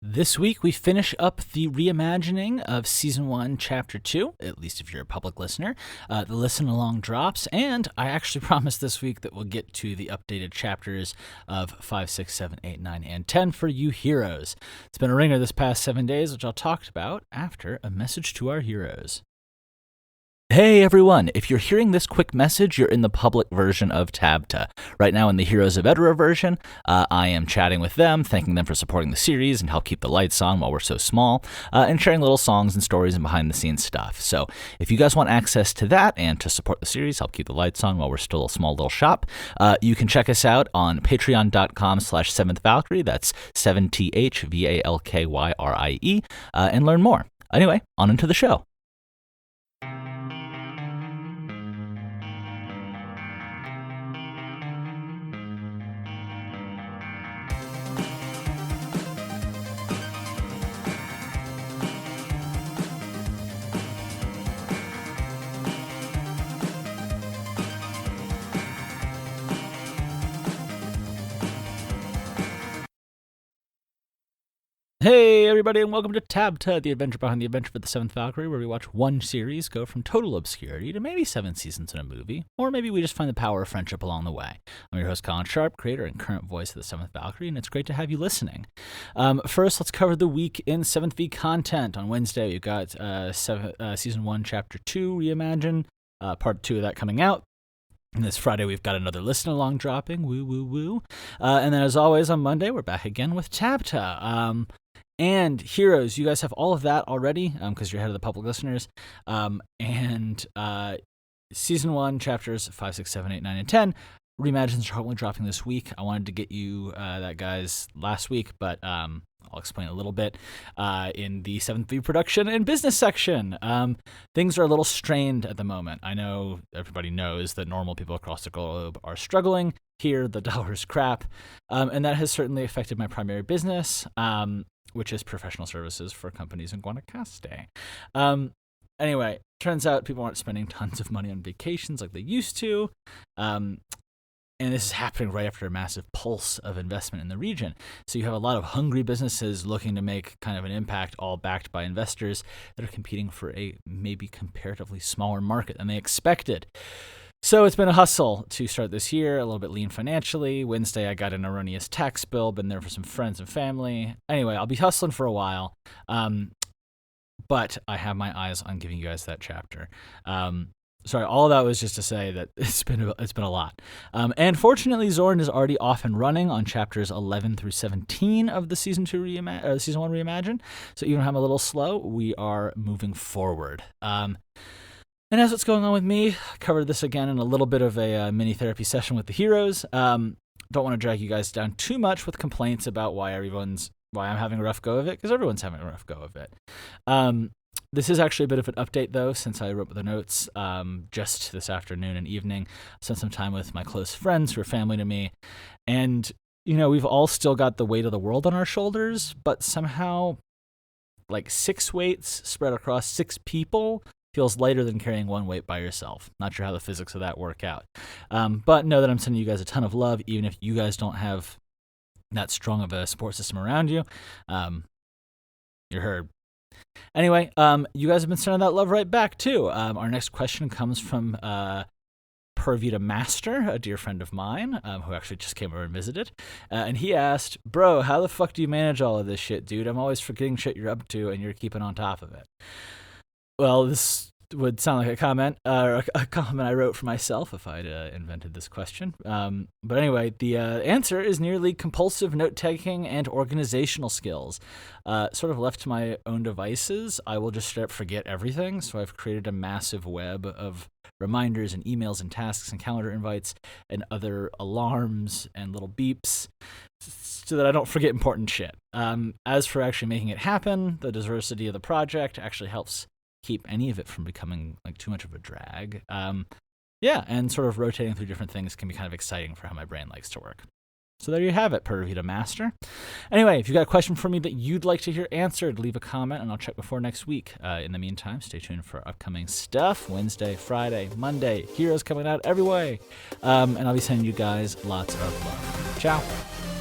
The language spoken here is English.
This week, we finish up the reimagining of Season 1, Chapter 2, at least if you're a public listener. The listen along drops, and I actually promised this week that we'll get to the updated chapters of 5, 6, 7, 8, 9, and 10 for you heroes. It's been a ringer this past 7 days, which I'll talk about after a message to our heroes. Hey everyone, if you're hearing this quick message, you're in the public version of TABTA. Right now in the Heroes of Edra version, I am chatting with them, thanking them for supporting the series and help keep the lights on while we're so small, and sharing little songs and stories and behind-the-scenes stuff. So if you guys want access to that and to support the series, help keep the lights on while we're still a small little shop, you can check us out on patreon.com/7thvalkyrie, that's 7THVALKYRIE, and learn more. Anyway, on into the show. Hey everybody, and welcome to TABTA, the adventure behind the adventure for the 7th Valkyrie, where we watch one series go from total obscurity to maybe 7 seasons in a movie, or maybe we just find the power of friendship along the way. I'm your host, Colin Sharp, creator and current voice of the 7th Valkyrie, and it's great to have you listening. First, let's cover the week in 7th V content. On Wednesday, we've got Season 1, Chapter 2, Reimagine, Part 2 of that coming out. And this Friday, we've got another listen-along dropping, woo, woo, woo. And then, as always, on Monday, we're back again with TABTA. And Heroes, you guys have all of that already because you're ahead of the public listeners. And Season 1, Chapters 5, 6, 7, 8, 9, and 10. Reimagines are hopefully dropping this week. I wanted to get you that, guys, last week, but I'll explain a little bit in the 7th V production and business section. Things are a little strained at the moment. I know everybody knows that normal people across the globe are struggling. Here, the dollar's crap. And that has certainly affected my primary business, which is professional services for companies in Guanacaste. Anyway, turns out people aren't spending tons of money on vacations like they used to. And this is happening right after a massive pulse of investment in the region. So you have a lot of hungry businesses looking to make kind of an impact, all backed by investors that are competing for a maybe comparatively smaller market than they expected. So it's been a hustle to start this year, a little bit lean financially. Wednesday, I got an erroneous tax bill, been there for some friends and family. Anyway, I'll be hustling for a while, but I have my eyes on giving you guys that chapter. Sorry, all of that was just to say that it's been a lot. And fortunately, Zorn is already off and running on chapters 11 through 17 of the Season 1 Reimagine. So even if I'm a little slow, we are moving forward. And that's what's going on with me. I covered this again in a little bit of a mini therapy session with the heroes. Don't want to drag you guys down too much with complaints about why I'm having a rough go of it, because everyone's having a rough go of it. This is actually a bit of an update, though, since I wrote the notes just this afternoon and evening. Spent some time with my close friends who are family to me. And, we've all still got the weight of the world on our shoulders, but somehow, like 6 weights spread across 6 people feels lighter than carrying 1 weight by yourself. Not sure how the physics of that work out. But know that I'm sending you guys a ton of love, even if you guys don't have that strong of a support system around you. You're heard. Anyway, you guys have been sending that love right back, too. Our next question comes from Purvita Master, a dear friend of mine, who actually just came over and visited. And he asked, bro, how the fuck do you manage all of this shit, dude? I'm always forgetting shit you're up to, and you're keeping on top of it. Well, this would sound like a comment or a compliment I wrote for myself if I'd invented this question. But anyway, the answer is nearly compulsive note-taking and organizational skills. Sort of left to my own devices, I will just straight up forget everything. So I've created a massive web of reminders and emails and tasks and calendar invites and other alarms and little beeps so that I don't forget important shit. As for actually making it happen, the diversity of the project actually helps keep any of it from becoming like too much of a drag. And sort of rotating through different things can be kind of exciting for how my brain likes to work. So there you have it, Purvita Master. Anyway, if you've got a question for me that you'd like to hear answered, leave a comment and I'll check before next week. In the meantime, stay tuned for upcoming stuff. Wednesday, Friday, Monday, Heroes coming out every way. And I'll be sending you guys lots of love. Ciao.